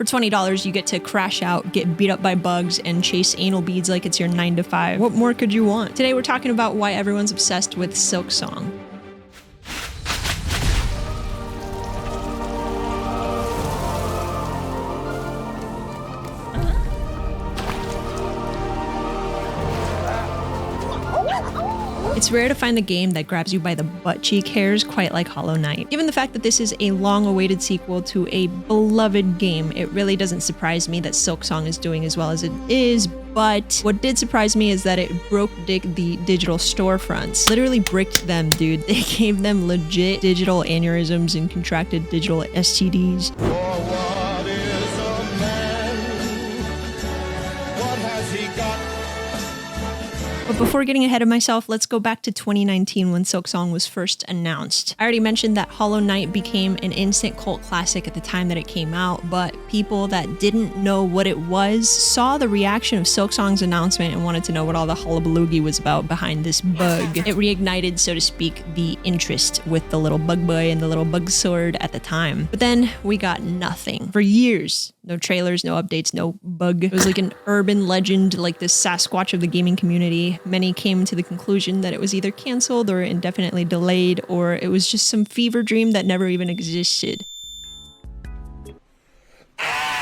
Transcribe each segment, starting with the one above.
For $20, you get to crash out, get beat up by bugs, and chase anal beads like it's your 9 to 5. What more could you want? Today we're talking about why everyone's obsessed with Silksong. It's rare to find a game that grabs you by the butt cheek hairs quite like Hollow Knight. Given the fact that this is a long-awaited sequel to a beloved game, it really doesn't surprise me that Silksong is doing as well as it is, but what did surprise me is that it broke the digital storefronts. Literally bricked them, dude. They gave them legit digital aneurysms and contracted digital STDs. What is a man? What has he got? But before getting ahead of myself, let's go back to 2019 when Silksong was first announced. I already mentioned that Hollow Knight became an instant cult classic at the time that it came out, but people that didn't know what it was saw the reaction of Silksong's announcement and wanted to know what all the hullabaloogie was about behind this bug. It reignited, so to speak, the interest with the little bug boy and the little bug sword at the time. But then we got nothing. For years, no trailers, no updates, no bug. It was like an urban legend, like this Sasquatch of the gaming community. Many came to the conclusion that it was either canceled or indefinitely delayed, or it was just some fever dream that never even existed.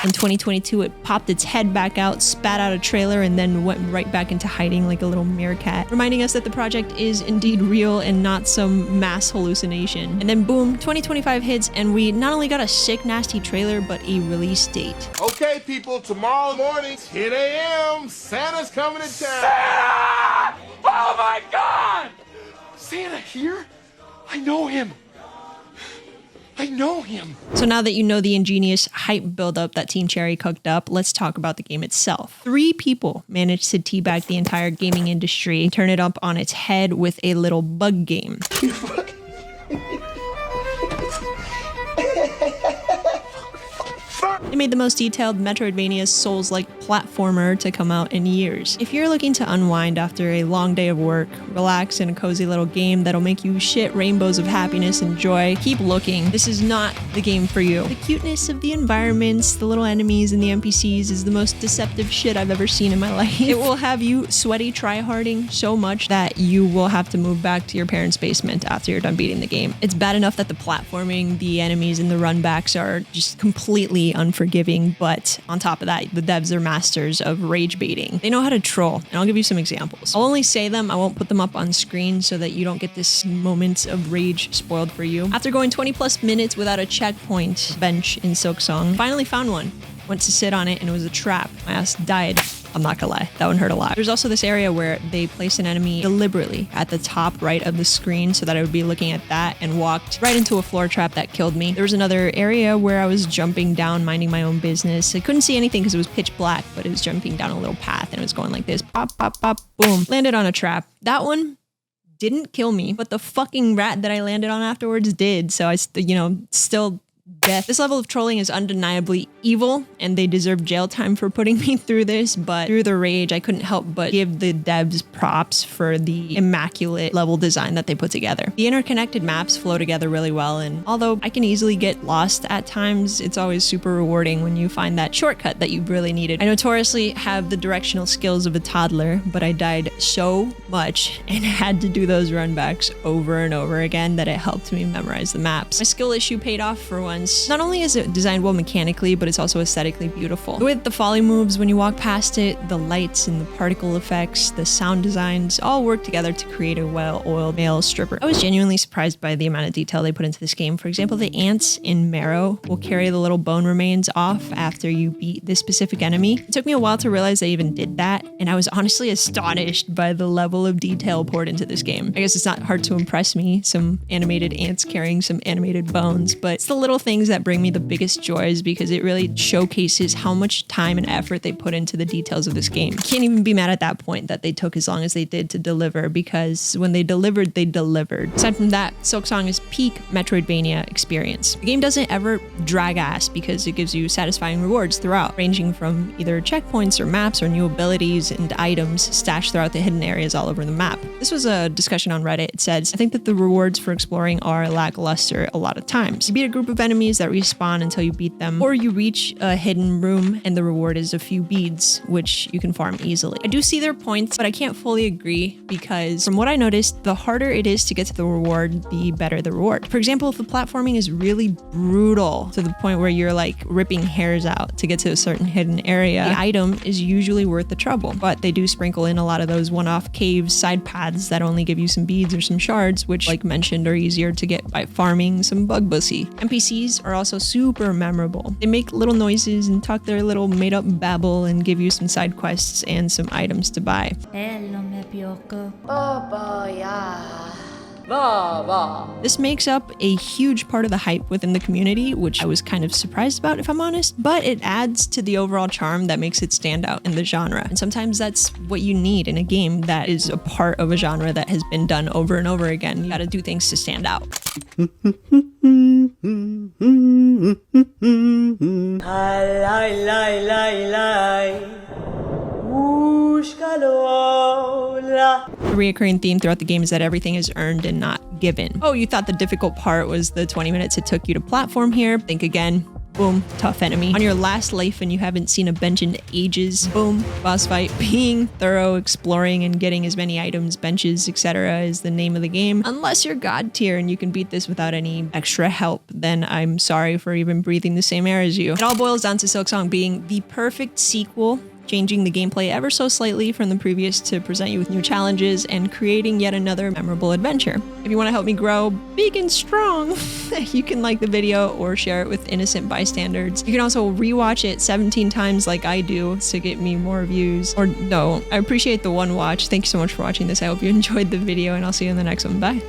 In 2022, it popped its head back out, spat out a trailer, and then went right back into hiding like a little meerkat, reminding us that the project is indeed real and not some mass hallucination. And then boom, 2025 hits, and we not only got a sick, nasty trailer, but a release date. Okay, people, tomorrow morning, 10 a.m., Santa's coming to town. Santa! Oh my God! Santa here? I know him. I know him. So now that you know the ingenious hype buildup that Team Cherry cooked up, let's talk about the game itself. 3 people managed to teabag the entire gaming industry, turn it up on its head with a little bug game. They made the most detailed Metroidvania Souls-like platformer to come out in years. If you're looking to unwind after a long day of work, relax in a cozy little game that'll make you shit rainbows of happiness and joy, keep looking. This is not the game for you. The cuteness of the environments, the little enemies, and the NPCs is the most deceptive shit I've ever seen in my life. It will have you sweaty tryharding so much that you will have to move back to your parents' basement after you're done beating the game. It's bad enough that the platforming, the enemies, and the runbacks are just completely unforgiving, but on top of that, the devs are masters of rage baiting. They know how to troll, and I'll give you some examples. I'll only say them, I won't put them up on screen so that you don't get this moment of rage spoiled for you. After going 20 plus minutes without a checkpoint bench in Silksong, finally found one. Went to sit on it and it was a trap. My ass died. I'm not gonna lie, that one hurt a lot. There's also this area where they place an enemy deliberately at the top right of the screen so that I would be looking at that, and walked right into a floor trap that killed me. There was another area where I was jumping down, minding my own business. I couldn't see anything because it was pitch black, but it was jumping down a little path and it was going like this, pop, pop, pop, boom. Landed on a trap. That one didn't kill me, but the fucking rat that I landed on afterwards did. So I, still death. This level of trolling is undeniably evil, and they deserve jail time for putting me through this, but through the rage, I couldn't help but give the devs props for the immaculate level design that they put together. The interconnected maps flow together really well, and although I can easily get lost at times, it's always super rewarding when you find that shortcut that you really needed. I notoriously have the directional skills of a toddler, but I died so much and had to do those runbacks over and over again that it helped me memorize the maps. My skill issue paid off for once. Not only is it designed well mechanically, but it's also aesthetically beautiful. The way that the folly moves when you walk past it, the lights and the particle effects, the sound designs, all work together to create a well-oiled male stripper. I was genuinely surprised by the amount of detail they put into this game. For example, the ants in Marrow will carry the little bone remains off after you beat this specific enemy. It took me a while to realize they even did that, and I was honestly astonished by the level of detail poured into this game. I guess it's not hard to impress me, some animated ants carrying some animated bones, but it's the little things that bring me the biggest joys because it really showcases how much time and effort they put into the details of this game. I can't even be mad at that point that they took as long as they did to deliver, because when they delivered, they delivered. Aside from that, Silksong is peak Metroidvania experience. The game doesn't ever drag ass because it gives you satisfying rewards throughout, ranging from either checkpoints or maps or new abilities and items stashed throughout the hidden areas all over the map. This was a discussion on Reddit. It says, I think that the rewards for exploring are lackluster a lot of times. You beat a group of enemies enemies that respawn until you beat them, or you reach a hidden room and the reward is a few beads, which you can farm easily. I do see their points, but I can't fully agree because from what I noticed, the harder it is to get to the reward, the better the reward. For example, if the platforming is really brutal to the point where you're like ripping hairs out to get to a certain hidden area, the item is usually worth the trouble. But they do sprinkle in a lot of those one-off caves, side paths that only give you some beads or some shards, which, like mentioned, are easier to get by farming some bug bussy. NPCs are also super memorable. They make little noises and talk their little made-up babble and give you some side quests and some items to buy. This makes up a huge part of the hype within the community, which I was kind of surprised about, if I'm honest, but it adds to the overall charm that makes it stand out in the genre. And sometimes that's what you need in a game that is a part of a genre that has been done over and over again. You gotta do things to stand out. The reoccurring theme throughout the game is that everything is earned and not given. Oh, you thought the difficult part was the 20 minutes it took you to platform here? Think again. Boom, tough enemy. On your last life and you haven't seen a bench in ages, boom, boss fight. Being thorough, exploring, and getting as many items, benches, etc. is the name of the game. Unless you're god tier and you can beat this without any extra help, then I'm sorry for even breathing the same air as you. It all boils down to Silksong being the perfect sequel, changing the gameplay ever so slightly from the previous to present you with new challenges and creating yet another memorable adventure. If you want to help me grow big and strong, you can like the video or share it with innocent bystanders. You can also rewatch it 17 times like I do to get me more views. Or no, I appreciate the one watch. Thank you so much for watching this. I hope you enjoyed the video and I'll see you in the next one. Bye.